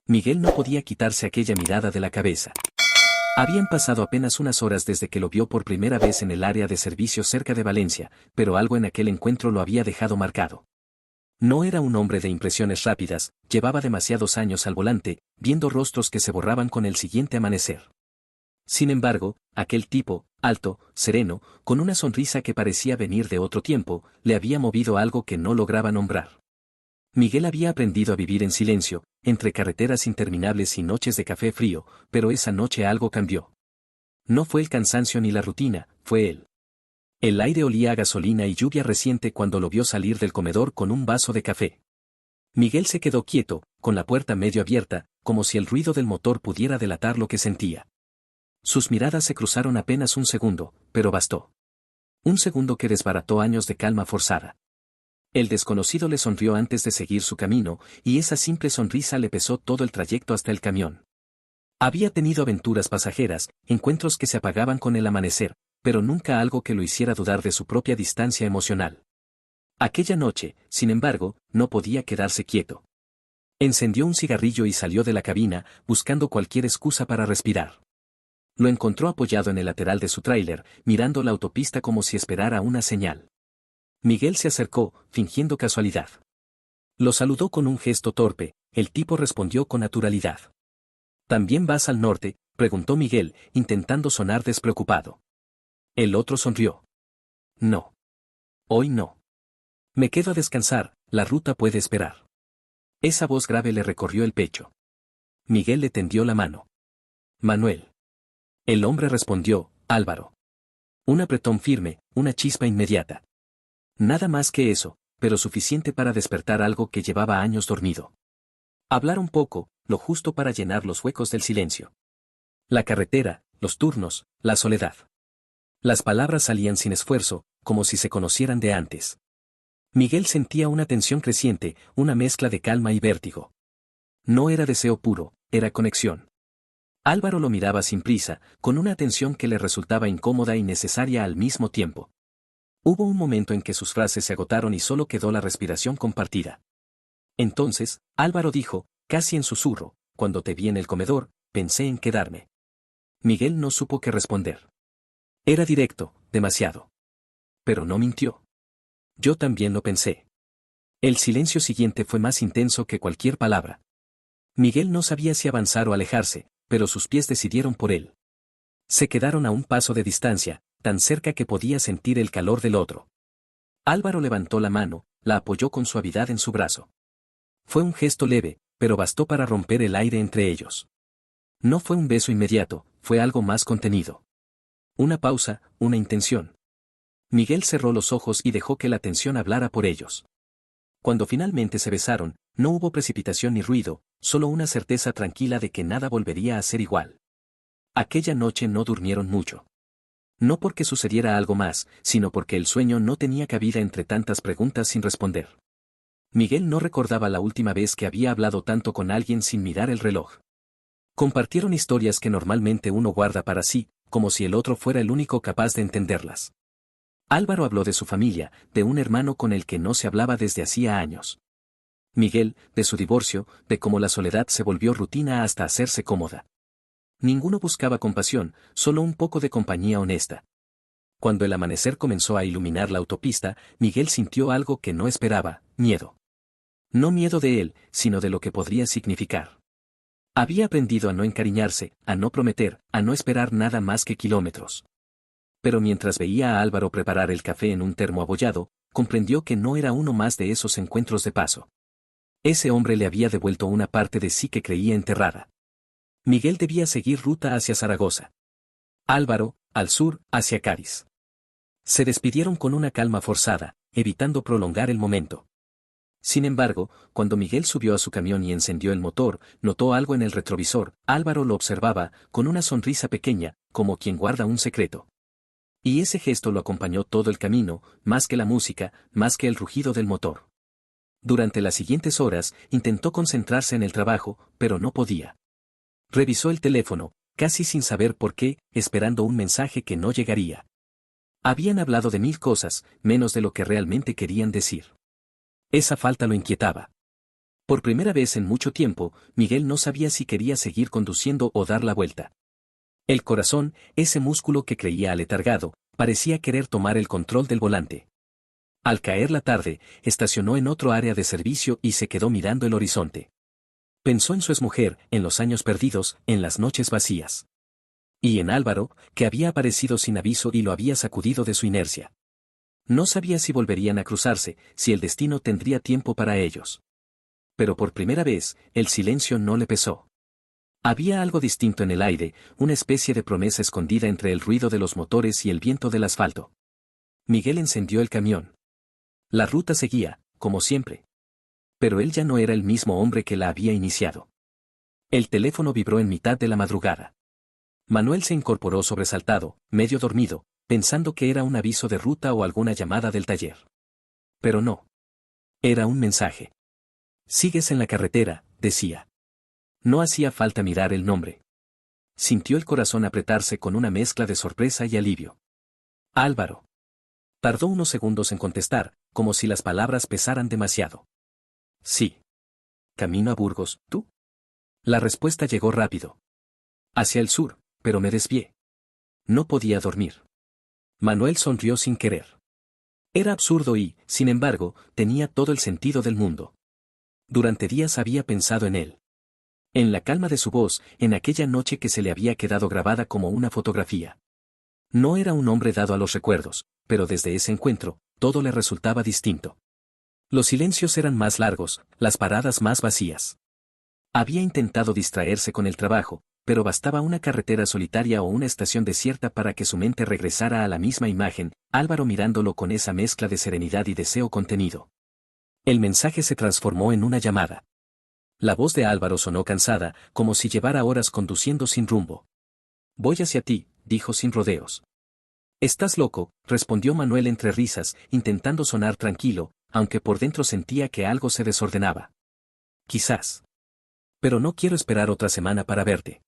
Miguel no podía quitarse aquella mirada de la cabeza. Habían pasado apenas unas horas desde que lo vio por primera vez en el área de servicio cerca de Valencia, pero algo en aquel encuentro lo había dejado marcado. No era un hombre de impresiones rápidas, llevaba demasiados años al volante, viendo rostros que se borraban con el siguiente amanecer. Sin embargo, aquel tipo, alto, sereno, con una sonrisa que parecía venir de otro tiempo, le había movido algo que no lograba nombrar. Miguel había aprendido a vivir en silencio, entre carreteras interminables y noches de café frío, pero esa noche algo cambió. No fue el cansancio ni la rutina, fue él. El aire olía a gasolina y lluvia reciente cuando lo vio salir del comedor con un vaso de café. Miguel se quedó quieto, con la puerta medio abierta, como si el ruido del motor pudiera delatar lo que sentía. Sus miradas se cruzaron apenas un segundo, pero bastó. Un segundo que desbarató años de calma forzada. El desconocido le sonrió antes de seguir su camino, y esa simple sonrisa le pesó todo el trayecto hasta el camión. Había tenido aventuras pasajeras, encuentros que se apagaban con el amanecer, pero nunca algo que lo hiciera dudar de su propia distancia emocional. Aquella noche, sin embargo, no podía quedarse quieto. Encendió un cigarrillo y salió de la cabina, buscando cualquier excusa para respirar. Lo encontró apoyado en el lateral de su tráiler, mirando la autopista como si esperara una señal. Miguel se acercó, fingiendo casualidad. Lo saludó con un gesto torpe, el tipo respondió con naturalidad. ¿También vas al norte?, preguntó Miguel, intentando sonar despreocupado. El otro sonrió. No. Hoy no. Me quedo a descansar, la ruta puede esperar. Esa voz grave le recorrió el pecho. Miguel le tendió la mano. Manuel. El hombre respondió, Álvaro. Un apretón firme, una chispa inmediata. Nada más que eso, pero suficiente para despertar algo que llevaba años dormido. Hablaron poco, lo justo para llenar los huecos del silencio. La carretera, los turnos, la soledad. Las palabras salían sin esfuerzo, como si se conocieran de antes. Miguel sentía una tensión creciente, una mezcla de calma y vértigo. No era deseo puro, era conexión. Álvaro lo miraba sin prisa, con una atención que le resultaba incómoda y necesaria al mismo tiempo. Hubo un momento en que sus frases se agotaron y solo quedó la respiración compartida. Entonces, Álvaro dijo, casi en susurro, cuando te vi en el comedor, pensé en quedarme. Miguel no supo qué responder. Era directo, demasiado. Pero no mintió. Yo también lo pensé. El silencio siguiente fue más intenso que cualquier palabra. Miguel no sabía si avanzar o alejarse, pero sus pies decidieron por él. Se quedaron a un paso de distancia, tan cerca que podía sentir el calor del otro. Álvaro levantó la mano, la apoyó con suavidad en su brazo. Fue un gesto leve, pero bastó para romper el aire entre ellos. No fue un beso inmediato, fue algo más contenido. Una pausa, una intención. Miguel cerró los ojos y dejó que la tensión hablara por ellos. Cuando finalmente se besaron, no hubo precipitación ni ruido, solo una certeza tranquila de que nada volvería a ser igual. Aquella noche no durmieron mucho. No porque sucediera algo más, sino porque el sueño no tenía cabida entre tantas preguntas sin responder. Miguel no recordaba la última vez que había hablado tanto con alguien sin mirar el reloj. Compartieron historias que normalmente uno guarda para sí, como si el otro fuera el único capaz de entenderlas. Álvaro habló de su familia, de un hermano con el que no se hablaba desde hacía años. Miguel, de su divorcio, de cómo la soledad se volvió rutina hasta hacerse cómoda. Ninguno buscaba compasión, solo un poco de compañía honesta. Cuando el amanecer comenzó a iluminar la autopista, Miguel sintió algo que no esperaba, miedo. No miedo de él, sino de lo que podría significar. Había aprendido a no encariñarse, a no prometer, a no esperar nada más que kilómetros. Pero mientras veía a Álvaro preparar el café en un termo abollado, comprendió que no era uno más de esos encuentros de paso. Ese hombre le había devuelto una parte de sí que creía enterrada. Miguel debía seguir ruta hacia Zaragoza. Álvaro, al sur, hacia Cádiz. Se despidieron con una calma forzada, evitando prolongar el momento. Sin embargo, cuando Miguel subió a su camión y encendió el motor, notó algo en el retrovisor. Álvaro lo observaba, con una sonrisa pequeña, como quien guarda un secreto. Y ese gesto lo acompañó todo el camino, más que la música, más que el rugido del motor. Durante las siguientes horas, intentó concentrarse en el trabajo, pero no podía. Revisó el teléfono, casi sin saber por qué, esperando un mensaje que no llegaría. Habían hablado de 1000 cosas, menos de lo que realmente querían decir. Esa falta lo inquietaba. Por primera vez en mucho tiempo, Miguel no sabía si quería seguir conduciendo o dar la vuelta. El corazón, ese músculo que creía aletargado, parecía querer tomar el control del volante. Al caer la tarde, estacionó en otro área de servicio y se quedó mirando el horizonte. Pensó en su exmujer, en los años perdidos, en las noches vacías. Y en Álvaro, que había aparecido sin aviso y lo había sacudido de su inercia. No sabía si volverían a cruzarse, si el destino tendría tiempo para ellos. Pero por primera vez, el silencio no le pesó. Había algo distinto en el aire, una especie de promesa escondida entre el ruido de los motores y el viento del asfalto. Miguel encendió el camión. La ruta seguía, como siempre. Pero él ya no era el mismo hombre que la había iniciado. El teléfono vibró en mitad de la madrugada. Manuel se incorporó sobresaltado, medio dormido, pensando que era un aviso de ruta o alguna llamada del taller. Pero no. Era un mensaje. «Sigues en la carretera», decía. No hacía falta mirar el nombre. Sintió el corazón apretarse con una mezcla de sorpresa y alivio. Álvaro. Tardó unos segundos en contestar, como si las palabras pesaran demasiado. Sí. Camino a Burgos, ¿tú? La respuesta llegó rápido. Hacia el sur, pero me desvié. No podía dormir. Manuel sonrió sin querer. Era absurdo y, sin embargo, tenía todo el sentido del mundo. Durante días había pensado en él. En la calma de su voz, en aquella noche que se le había quedado grabada como una fotografía. No era un hombre dado a los recuerdos, pero desde ese encuentro, todo le resultaba distinto. Los silencios eran más largos, las paradas más vacías. Había intentado distraerse con el trabajo, pero bastaba una carretera solitaria o una estación desierta para que su mente regresara a la misma imagen, Álvaro mirándolo con esa mezcla de serenidad y deseo contenido. El mensaje se transformó en una llamada. La voz de Álvaro sonó cansada, como si llevara horas conduciendo sin rumbo. «Voy hacia ti», dijo sin rodeos. «Estás loco», respondió Manuel entre risas, intentando sonar tranquilo, aunque por dentro sentía que algo se desordenaba. «Quizás. Pero no quiero esperar otra semana para verte».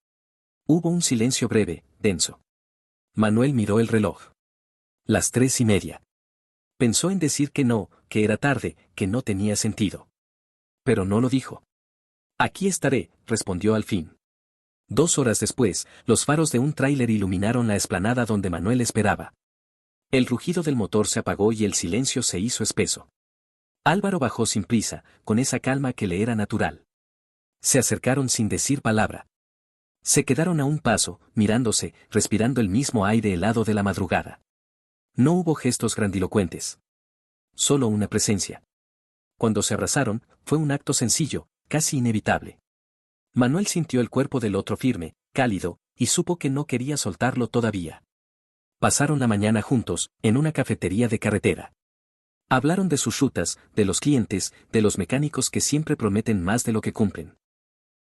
Hubo un silencio breve, denso. Manuel miró el reloj. 3:30. Pensó en decir que no, que era tarde, que no tenía sentido. Pero no lo dijo. «Aquí estaré», respondió al fin. 2 horas después, los faros de un tráiler iluminaron la explanada donde Manuel esperaba. El rugido del motor se apagó y el silencio se hizo espeso. Álvaro bajó sin prisa, con esa calma que le era natural. Se acercaron sin decir palabra. Se quedaron a un paso, mirándose, respirando el mismo aire helado de la madrugada. No hubo gestos grandilocuentes. Solo una presencia. Cuando se abrazaron, fue un acto sencillo, casi inevitable. Manuel sintió el cuerpo del otro firme, cálido, y supo que no quería soltarlo todavía. Pasaron la mañana juntos, en una cafetería de carretera. Hablaron de sus rutas, de los clientes, de los mecánicos que siempre prometen más de lo que cumplen.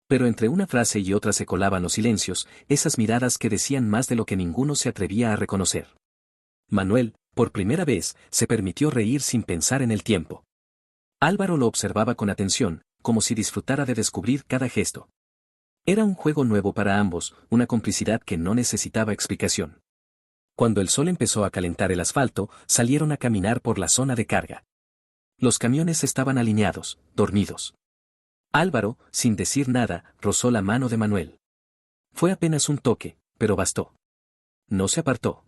Pero entre una frase y otra se colaban los silencios, esas miradas que decían más de lo que ninguno se atrevía a reconocer. Manuel, por primera vez, se permitió reír sin pensar en el tiempo. Álvaro lo observaba con atención, como si disfrutara de descubrir cada gesto. Era un juego nuevo para ambos, una complicidad que no necesitaba explicación. Cuando el sol empezó a calentar el asfalto, salieron a caminar por la zona de carga. Los camiones estaban alineados, dormidos. Álvaro, sin decir nada, rozó la mano de Manuel. Fue apenas un toque, pero bastó. No se apartó.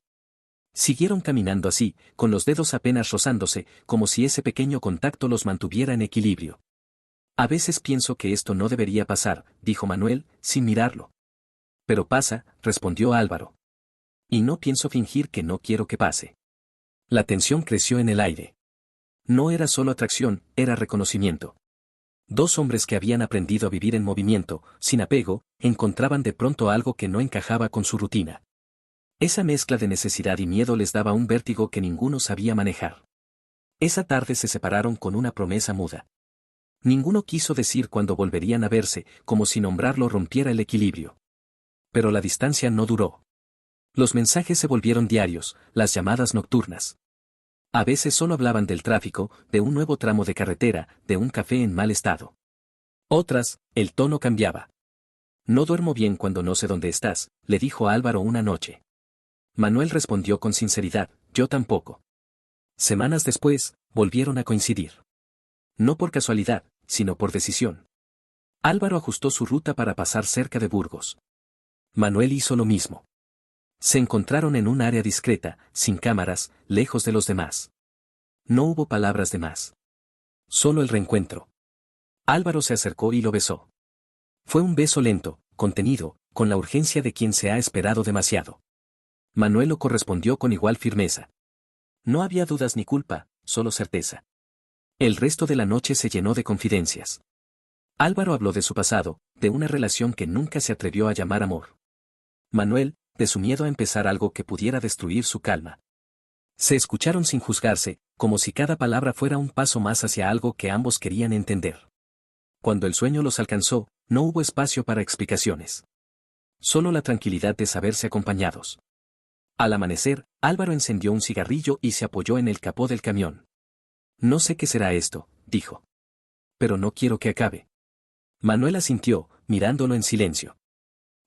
Siguieron caminando así, con los dedos apenas rozándose, como si ese pequeño contacto los mantuviera en equilibrio. «A veces pienso que esto no debería pasar», dijo Manuel, sin mirarlo. «Pero pasa», respondió Álvaro. «Y no pienso fingir que no quiero que pase». La tensión creció en el aire. No era solo atracción, era reconocimiento. Dos hombres que habían aprendido a vivir en movimiento, sin apego, encontraban de pronto algo que no encajaba con su rutina. Esa mezcla de necesidad y miedo les daba un vértigo que ninguno sabía manejar. Esa tarde se separaron con una promesa muda. Ninguno quiso decir cuándo volverían a verse, como si nombrarlo rompiera el equilibrio. Pero la distancia no duró. Los mensajes se volvieron diarios, las llamadas nocturnas. A veces solo hablaban del tráfico, de un nuevo tramo de carretera, de un café en mal estado. Otras, el tono cambiaba. «No duermo bien cuando no sé dónde estás», le dijo Álvaro una noche. Manuel respondió con sinceridad, «Yo tampoco». Semanas después, volvieron a coincidir. No por casualidad, sino por decisión. Álvaro ajustó su ruta para pasar cerca de Burgos. Manuel hizo lo mismo. Se encontraron en un área discreta, sin cámaras, lejos de los demás. No hubo palabras de más. Solo el reencuentro. Álvaro se acercó y lo besó. Fue un beso lento, contenido, con la urgencia de quien se ha esperado demasiado. Manuel lo correspondió con igual firmeza. No había dudas ni culpa, solo certeza. El resto de la noche se llenó de confidencias. Álvaro habló de su pasado, de una relación que nunca se atrevió a llamar amor. Manuel, de su miedo a empezar algo que pudiera destruir su calma. Se escucharon sin juzgarse, como si cada palabra fuera un paso más hacia algo que ambos querían entender. Cuando el sueño los alcanzó, no hubo espacio para explicaciones. Solo la tranquilidad de saberse acompañados. Al amanecer, Álvaro encendió un cigarrillo y se apoyó en el capó del camión. No sé qué será esto, dijo. Pero no quiero que acabe. Manuel asintió, mirándolo en silencio.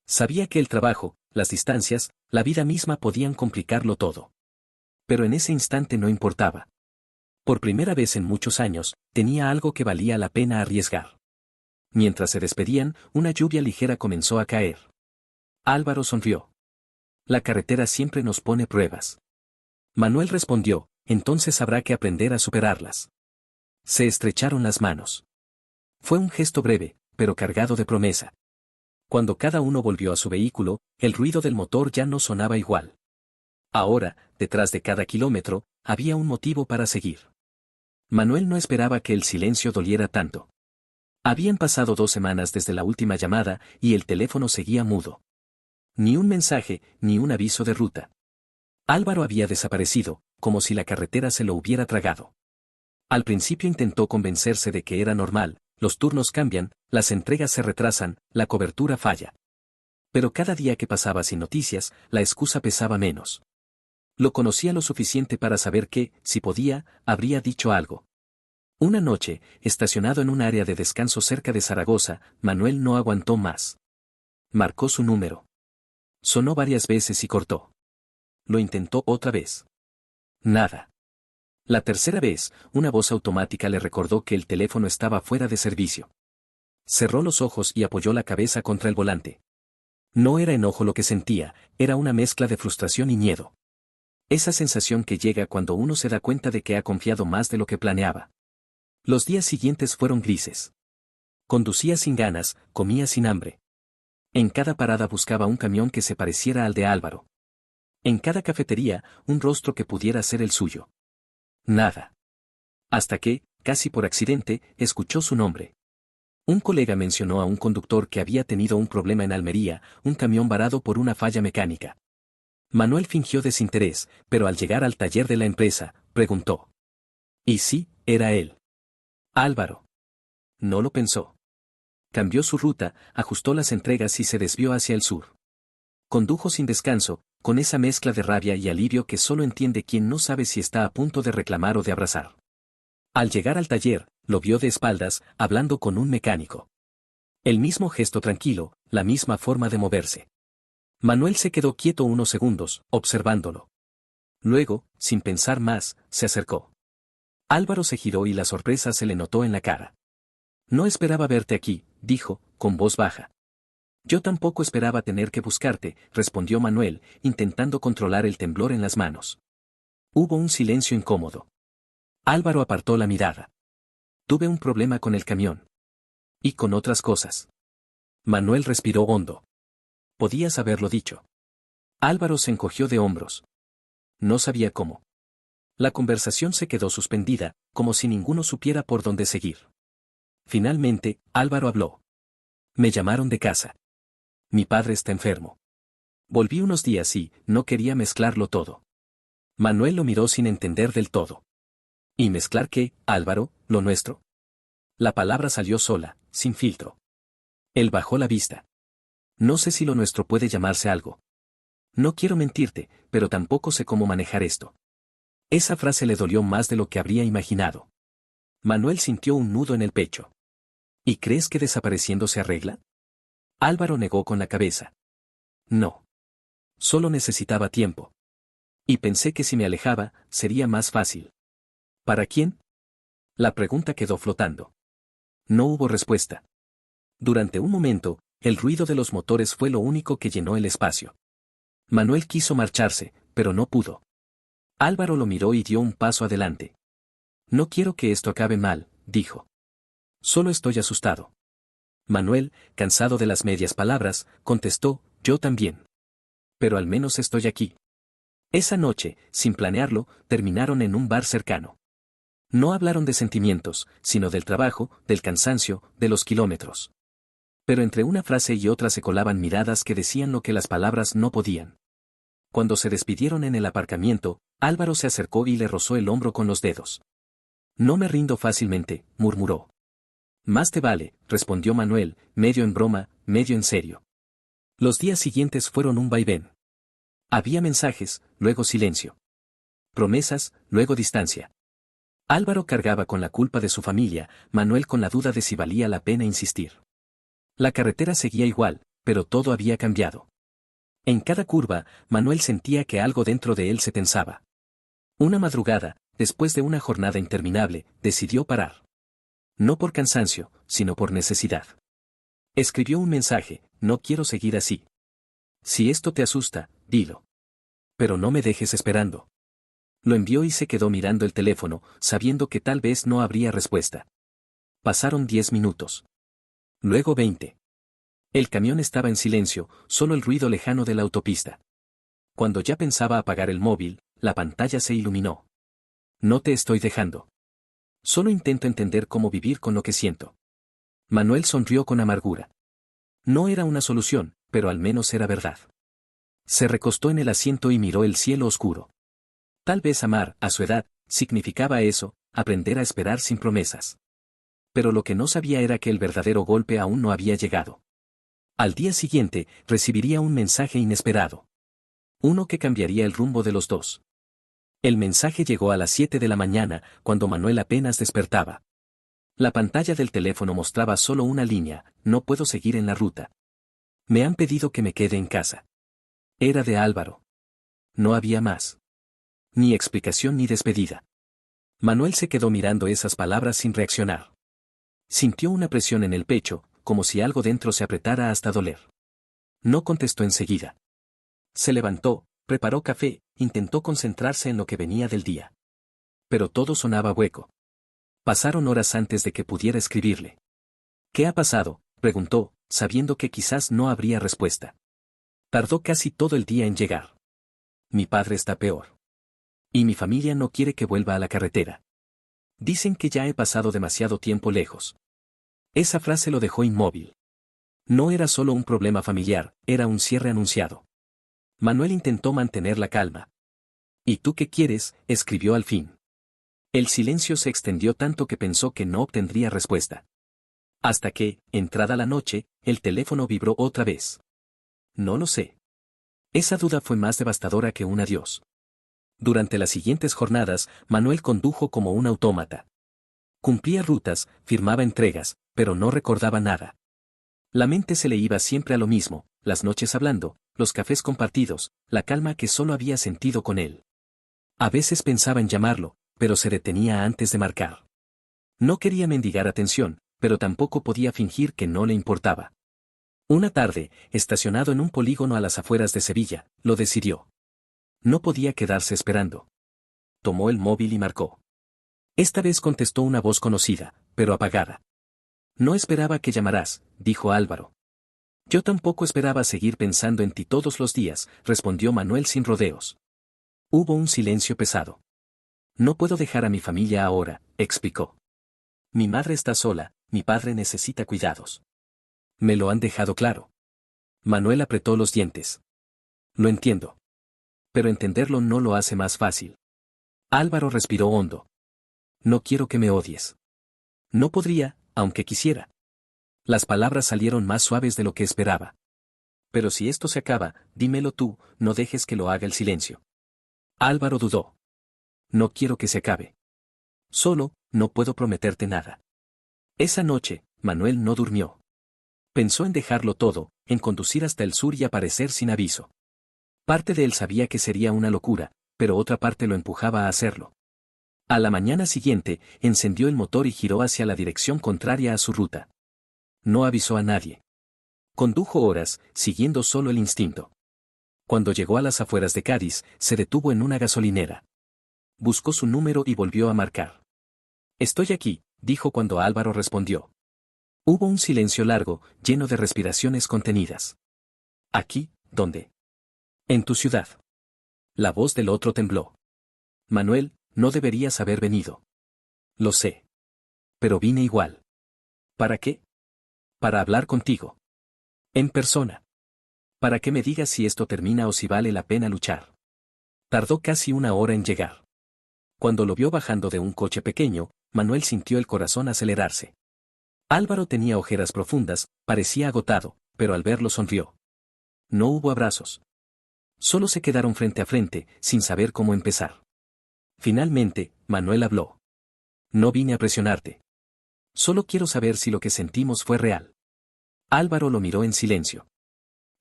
Sabía que el trabajo, las distancias, la vida misma podían complicarlo todo. Pero en ese instante no importaba. Por primera vez en muchos años, tenía algo que valía la pena arriesgar. Mientras se despedían, una lluvia ligera comenzó a caer. Álvaro sonrió. La carretera siempre nos pone pruebas. Manuel respondió, entonces habrá que aprender a superarlas. Se estrecharon las manos. Fue un gesto breve, pero cargado de promesa. Cuando cada uno volvió a su vehículo, el ruido del motor ya no sonaba igual. Ahora, detrás de cada kilómetro, había un motivo para seguir. Manuel no esperaba que el silencio doliera tanto. Habían pasado 2 semanas desde la última llamada y el teléfono seguía mudo. Ni un mensaje, ni un aviso de ruta. Álvaro había desaparecido, como si la carretera se lo hubiera tragado. Al principio intentó convencerse de que era normal, los turnos cambian, las entregas se retrasan, la cobertura falla. Pero cada día que pasaba sin noticias, la excusa pesaba menos. Lo conocía lo suficiente para saber que, si podía, habría dicho algo. Una noche, estacionado en un área de descanso cerca de Zaragoza, Manuel no aguantó más. Marcó su número. Sonó varias veces y cortó. Lo intentó otra vez. Nada. La tercera vez, una voz automática le recordó que el teléfono estaba fuera de servicio. Cerró los ojos y apoyó la cabeza contra el volante. No era enojo lo que sentía, era una mezcla de frustración y miedo. Esa sensación que llega cuando uno se da cuenta de que ha confiado más de lo que planeaba. Los días siguientes fueron grises. Conducía sin ganas, comía sin hambre. En cada parada buscaba un camión que se pareciera al de Álvaro. En cada cafetería, un rostro que pudiera ser el suyo. Nada. Hasta que, casi por accidente, escuchó su nombre. Un colega mencionó a un conductor que había tenido un problema en Almería, un camión varado por una falla mecánica. Manuel fingió desinterés, pero al llegar al taller de la empresa, preguntó. Y sí, era él. Álvaro. No lo pensó. Cambió su ruta, ajustó las entregas y se desvió hacia el sur. Condujo sin descanso, con esa mezcla de rabia y alivio que solo entiende quien no sabe si está a punto de reclamar o de abrazar. Al llegar al taller, lo vio de espaldas, hablando con un mecánico. El mismo gesto tranquilo, la misma forma de moverse. Manuel se quedó quieto unos segundos, observándolo. Luego, sin pensar más, se acercó. Álvaro se giró y la sorpresa se le notó en la cara. No esperaba verte aquí, dijo, con voz baja. Yo tampoco esperaba tener que buscarte, respondió Manuel, intentando controlar el temblor en las manos. Hubo un silencio incómodo. Álvaro apartó la mirada. Tuve un problema con el camión. Y con otras cosas. Manuel respiró hondo. Podías haberlo dicho. Álvaro se encogió de hombros. No sabía cómo. La conversación se quedó suspendida, como si ninguno supiera por dónde seguir. Finalmente, Álvaro habló. Me llamaron de casa. Mi padre está enfermo. Volví unos días y no quería mezclarlo todo. Manuel lo miró sin entender del todo. ¿Y mezclar qué, Álvaro, lo nuestro? La palabra salió sola, sin filtro. Él bajó la vista. No sé si lo nuestro puede llamarse algo. No quiero mentirte, pero tampoco sé cómo manejar esto. Esa frase le dolió más de lo que habría imaginado. Manuel sintió un nudo en el pecho. ¿Y crees que desapareciendo se arregla? Álvaro negó con la cabeza. No. Solo necesitaba tiempo. Y pensé que si me alejaba, sería más fácil. ¿Para quién? La pregunta quedó flotando. No hubo respuesta. Durante un momento, el ruido de los motores fue lo único que llenó el espacio. Manuel quiso marcharse, pero no pudo. Álvaro lo miró y dio un paso adelante. No quiero que esto acabe mal, dijo. Solo estoy asustado. Manuel, cansado de las medias palabras, contestó, yo también. Pero al menos estoy aquí. Esa noche, sin planearlo, terminaron en un bar cercano. No hablaron de sentimientos, sino del trabajo, del cansancio, de los kilómetros. Pero entre una frase y otra se colaban miradas que decían lo que las palabras no podían. Cuando se despidieron en el aparcamiento, Álvaro se acercó y le rozó el hombro con los dedos. No me rindo fácilmente, murmuró. Más te vale, respondió Manuel, medio en broma, medio en serio. Los días siguientes fueron un vaivén. Había mensajes, luego silencio. Promesas, luego distancia. Álvaro cargaba con la culpa de su familia, Manuel con la duda de si valía la pena insistir. La carretera seguía igual, pero todo había cambiado. En cada curva, Manuel sentía que algo dentro de él se tensaba. Una madrugada, después de una jornada interminable, decidió parar. No por cansancio, sino por necesidad. Escribió un mensaje, no quiero seguir así. Si esto te asusta, dilo. Pero no me dejes esperando. Lo envió y se quedó mirando el teléfono, sabiendo que tal vez no habría respuesta. Pasaron 10 minutos. Luego 20. El camión estaba en silencio, solo el ruido lejano de la autopista. Cuando ya pensaba apagar el móvil, la pantalla se iluminó. No te estoy dejando. Solo intento entender cómo vivir con lo que siento. Manuel sonrió con amargura. No era una solución, pero al menos era verdad. Se recostó en el asiento y miró el cielo oscuro. Tal vez amar, a su edad, significaba eso, aprender a esperar sin promesas. Pero lo que no sabía era que el verdadero golpe aún no había llegado. Al día siguiente, recibiría un mensaje inesperado. Uno que cambiaría el rumbo de los dos. El mensaje llegó a las 7 de la mañana, cuando Manuel apenas despertaba. La pantalla del teléfono mostraba solo una línea, no puedo seguir en la ruta. Me han pedido que me quede en casa. Era de Álvaro. No había más. Ni explicación ni despedida. Manuel se quedó mirando esas palabras sin reaccionar. Sintió una presión en el pecho, como si algo dentro se apretara hasta doler. No contestó enseguida. Se levantó, preparó café, intentó concentrarse en lo que venía del día. Pero todo sonaba hueco. Pasaron horas antes de que pudiera escribirle. ¿Qué ha pasado?, preguntó, sabiendo que quizás no habría respuesta. Tardó casi todo el día en llegar. Mi padre está peor. Y mi familia no quiere que vuelva a la carretera. Dicen que ya he pasado demasiado tiempo lejos. Esa frase lo dejó inmóvil. No era solo un problema familiar, era un cierre anunciado. Manuel intentó mantener la calma. ¿Y tú qué quieres?, escribió al fin. El silencio se extendió tanto que pensó que no obtendría respuesta. Hasta que, entrada la noche, el teléfono vibró otra vez. No lo sé. Esa duda fue más devastadora que un adiós. Durante las siguientes jornadas, Manuel condujo como un autómata. Cumplía rutas, firmaba entregas, pero no recordaba nada. La mente se le iba siempre a lo mismo, las noches hablando, los cafés compartidos, la calma que solo había sentido con él. A veces pensaba en llamarlo, pero se detenía antes de marcar. No quería mendigar atención, pero tampoco podía fingir que no le importaba. Una tarde, estacionado en un polígono a las afueras de Sevilla, lo decidió. No podía quedarse esperando. Tomó el móvil y marcó. Esta vez contestó una voz conocida, pero apagada. No esperaba que llamaras, dijo Álvaro. Yo tampoco esperaba seguir pensando en ti todos los días, respondió Manuel sin rodeos. Hubo un silencio pesado. No puedo dejar a mi familia ahora, explicó. Mi madre está sola, mi padre necesita cuidados. Me lo han dejado claro. Manuel apretó los dientes. Lo entiendo. Pero entenderlo no lo hace más fácil. Álvaro respiró hondo. No quiero que me odies. No podría, aunque quisiera. Las palabras salieron más suaves de lo que esperaba. Pero si esto se acaba, dímelo tú, no dejes que lo haga el silencio. Álvaro dudó. No quiero que se acabe. Solo, no puedo prometerte nada. Esa noche, Manuel no durmió. Pensó en dejarlo todo, en conducir hasta el sur y aparecer sin aviso. Parte de él sabía que sería una locura, pero otra parte lo empujaba a hacerlo. A la mañana siguiente, encendió el motor y giró hacia la dirección contraria a su ruta. No avisó a nadie. Condujo horas, siguiendo solo el instinto. Cuando llegó a las afueras de Cádiz, se detuvo en una gasolinera. Buscó su número y volvió a marcar. «Estoy aquí», dijo cuando Álvaro respondió. Hubo un silencio largo, lleno de respiraciones contenidas. «¿Aquí? ¿Dónde?» «En tu ciudad». La voz del otro tembló. «Manuel, no deberías haber venido». «Lo sé. Pero vine igual». «¿Para qué?» «Para hablar contigo. En persona. Para que me digas si esto termina o si vale la pena luchar». Tardó casi una hora en llegar. Cuando lo vio bajando de un coche pequeño, Manuel sintió el corazón acelerarse. Álvaro tenía ojeras profundas, parecía agotado, pero al verlo sonrió. No hubo abrazos. Solo se quedaron frente a frente, sin saber cómo empezar. Finalmente, Manuel habló. «No vine a presionarte. Solo quiero saber si lo que sentimos fue real». Álvaro lo miró en silencio.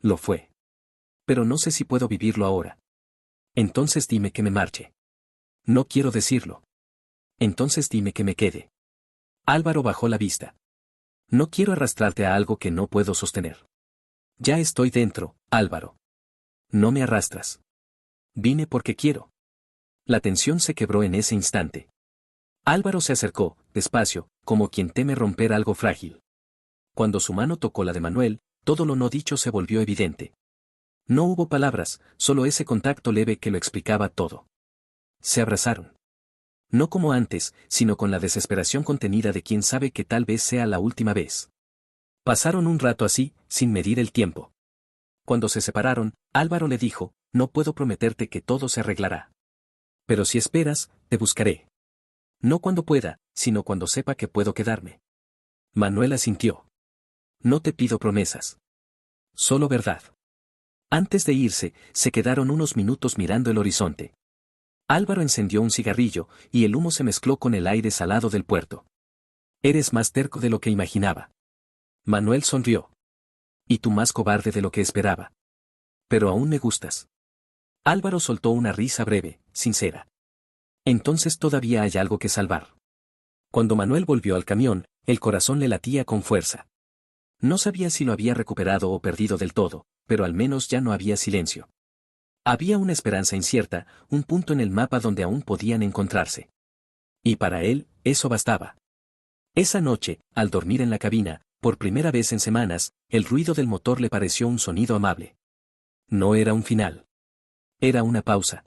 «Lo fue. Pero no sé si puedo vivirlo ahora». «Entonces dime que me marche». «No quiero decirlo». «Entonces dime que me quede». Álvaro bajó la vista. «No quiero arrastrarte a algo que no puedo sostener». «Ya estoy dentro, Álvaro». «No me arrastras. Vine porque quiero». La tensión se quebró en ese instante. Álvaro se acercó, despacio, como quien teme romper algo frágil. Cuando su mano tocó la de Manuel, todo lo no dicho se volvió evidente. No hubo palabras, solo ese contacto leve que lo explicaba todo. Se abrazaron. No como antes, sino con la desesperación contenida de quien sabe que tal vez sea la última vez. Pasaron un rato así, sin medir el tiempo. Cuando se separaron, Álvaro le dijo: «No puedo prometerte que todo se arreglará. Pero si esperas, te buscaré. No cuando pueda, sino cuando sepa que puedo quedarme». Manuel asintió. «No te pido promesas. Solo verdad». Antes de irse, se quedaron unos minutos mirando el horizonte. Álvaro encendió un cigarrillo, y el humo se mezcló con el aire salado del puerto. «Eres más terco de lo que imaginaba». Manuel sonrió. «Y tú más cobarde de lo que esperaba. Pero aún me gustas». Álvaro soltó una risa breve, sincera. «Entonces todavía hay algo que salvar». Cuando Manuel volvió al camión, el corazón le latía con fuerza. No sabía si lo había recuperado o perdido del todo, pero al menos ya no había silencio. Había una esperanza incierta, un punto en el mapa donde aún podían encontrarse. Y para él, eso bastaba. Esa noche, al dormir en la cabina, por primera vez en semanas, el ruido del motor le pareció un sonido amable. No era un final. Era una pausa.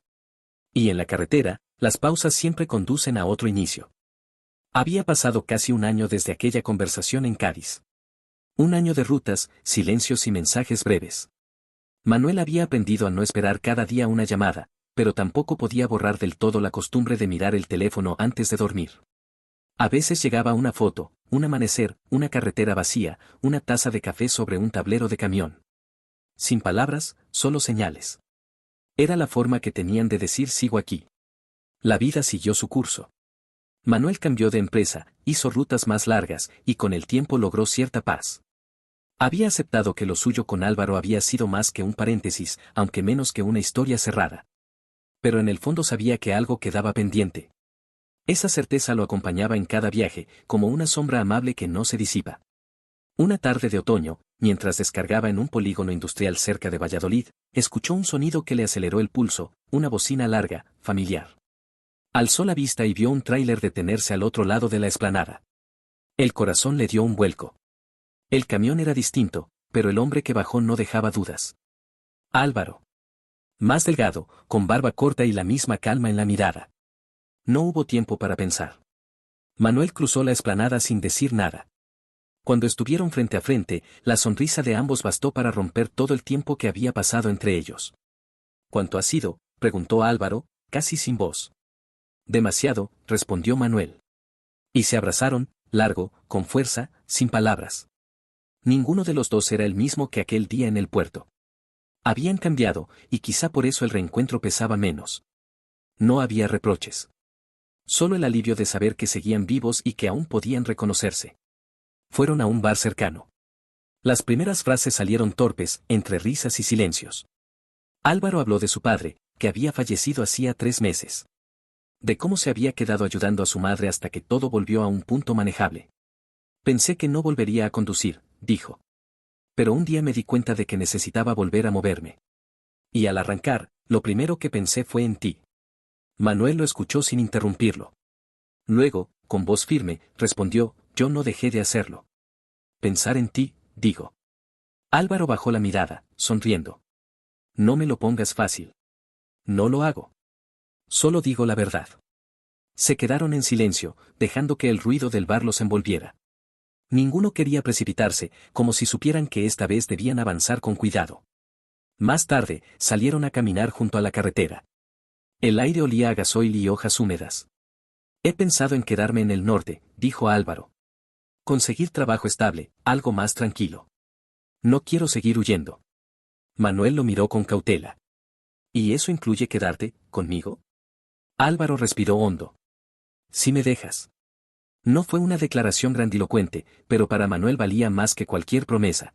Y en la carretera, las pausas siempre conducen a otro inicio. Había pasado casi un año desde aquella conversación en Cádiz. Un año de rutas, silencios y mensajes breves. Manuel había aprendido a no esperar cada día una llamada, pero tampoco podía borrar del todo la costumbre de mirar el teléfono antes de dormir. A veces llegaba una foto, un amanecer, una carretera vacía, una taza de café sobre un tablero de camión. Sin palabras, solo señales. Era la forma que tenían de decir sigo aquí. La vida siguió su curso. Manuel cambió de empresa, hizo rutas más largas, y con el tiempo logró cierta paz. Había aceptado que lo suyo con Álvaro había sido más que un paréntesis, aunque menos que una historia cerrada. Pero en el fondo sabía que algo quedaba pendiente. Esa certeza lo acompañaba en cada viaje, como una sombra amable que no se disipa. Una tarde de otoño, mientras descargaba en un polígono industrial cerca de Valladolid, escuchó un sonido que le aceleró el pulso, una bocina larga, familiar. Alzó la vista y vio un tráiler detenerse al otro lado de la explanada. El corazón le dio un vuelco. El camión era distinto, pero el hombre que bajó no dejaba dudas. Álvaro. Más delgado, con barba corta y la misma calma en la mirada. No hubo tiempo para pensar. Manuel cruzó la explanada sin decir nada. Cuando estuvieron frente a frente, la sonrisa de ambos bastó para romper todo el tiempo que había pasado entre ellos. ¿Cuánto ha sido?, preguntó Álvaro, casi sin voz. Demasiado, respondió Manuel. Y se abrazaron, largo, con fuerza, sin palabras. Ninguno de los dos era el mismo que aquel día en el puerto. Habían cambiado, y quizá por eso el reencuentro pesaba menos. No había reproches. Solo el alivio de saber que seguían vivos y que aún podían reconocerse. Fueron a un bar cercano. Las primeras frases salieron torpes, entre risas y silencios. Álvaro habló de su padre, que había fallecido hacía 3 meses. De cómo se había quedado ayudando a su madre hasta que todo volvió a un punto manejable. Pensé que no volvería a conducir, dijo. Pero un día me di cuenta de que necesitaba volver a moverme. Y al arrancar, lo primero que pensé fue en ti. Manuel lo escuchó sin interrumpirlo. Luego, con voz firme, respondió, yo no dejé de hacerlo. Pensar en ti, digo. Álvaro bajó la mirada, sonriendo. No me lo pongas fácil. No lo hago. Solo digo la verdad. Se quedaron en silencio, dejando que el ruido del bar los envolviera. Ninguno quería precipitarse, como si supieran que esta vez debían avanzar con cuidado. Más tarde, salieron a caminar junto a la carretera. El aire olía a gasoil y hojas húmedas. He pensado en quedarme en el norte, dijo Álvaro. Conseguir trabajo estable, algo más tranquilo. No quiero seguir huyendo. Manuel lo miró con cautela. ¿Y eso incluye quedarte, conmigo? Álvaro respiró hondo. Si me dejas. No fue una declaración grandilocuente, pero para Manuel valía más que cualquier promesa.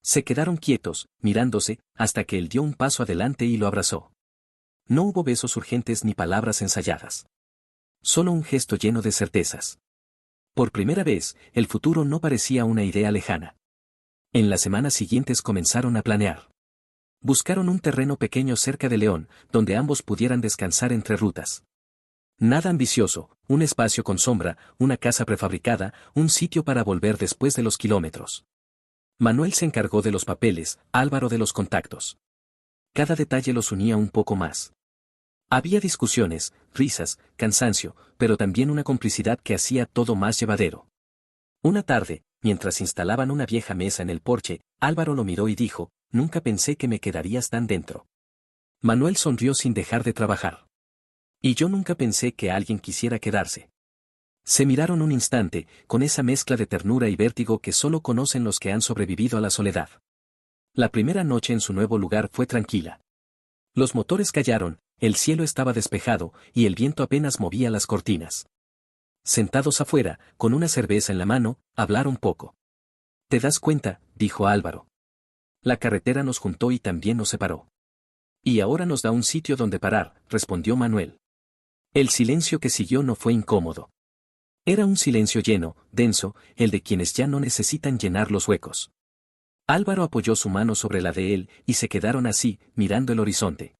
Se quedaron quietos, mirándose, hasta que él dio un paso adelante y lo abrazó. No hubo besos urgentes ni palabras ensayadas. Solo un gesto lleno de certezas. Por primera vez, el futuro no parecía una idea lejana. En las semanas siguientes comenzaron a planear. Buscaron un terreno pequeño cerca de León, donde ambos pudieran descansar entre rutas. Nada ambicioso, un espacio con sombra, una casa prefabricada, un sitio para volver después de los kilómetros. Manuel se encargó de los papeles, Álvaro de los contactos. Cada detalle los unía un poco más. Había discusiones, risas, cansancio, pero también una complicidad que hacía todo más llevadero. Una tarde, mientras instalaban una vieja mesa en el porche, Álvaro lo miró y dijo, nunca pensé que me quedarías tan dentro. Manuel sonrió sin dejar de trabajar. Y yo nunca pensé que alguien quisiera quedarse. Se miraron un instante, con esa mezcla de ternura y vértigo que solo conocen los que han sobrevivido a la soledad. La primera noche en su nuevo lugar fue tranquila. Los motores callaron, el cielo estaba despejado, y el viento apenas movía las cortinas. Sentados afuera, con una cerveza en la mano, hablaron poco. ¿Te das cuenta?, dijo Álvaro. La carretera nos juntó y también nos separó. Y ahora nos da un sitio donde parar, respondió Manuel. El silencio que siguió no fue incómodo. Era un silencio lleno, denso, el de quienes ya no necesitan llenar los huecos. Álvaro apoyó su mano sobre la de él, y se quedaron así, mirando el horizonte.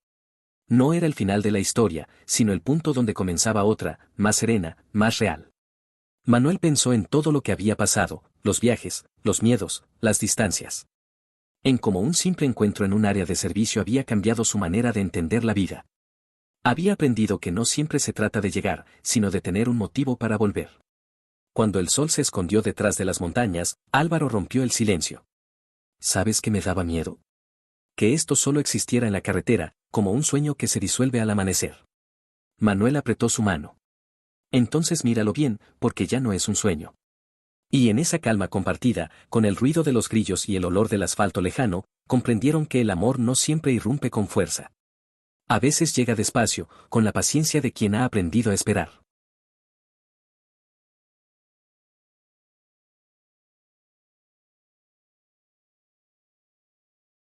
No era el final de la historia, sino el punto donde comenzaba otra, más serena, más real. Manuel pensó en todo lo que había pasado, los viajes, los miedos, las distancias. En cómo un simple encuentro en un área de servicio había cambiado su manera de entender la vida. Había aprendido que no siempre se trata de llegar, sino de tener un motivo para volver. Cuando el sol se escondió detrás de las montañas, Álvaro rompió el silencio. ¿Sabes qué me daba miedo? Que esto solo existiera en la carretera, como un sueño que se disuelve al amanecer. Manuel apretó su mano. Entonces míralo bien, porque ya no es un sueño. Y en esa calma compartida, con el ruido de los grillos y el olor del asfalto lejano, comprendieron que el amor no siempre irrumpe con fuerza. A veces llega despacio, con la paciencia de quien ha aprendido a esperar.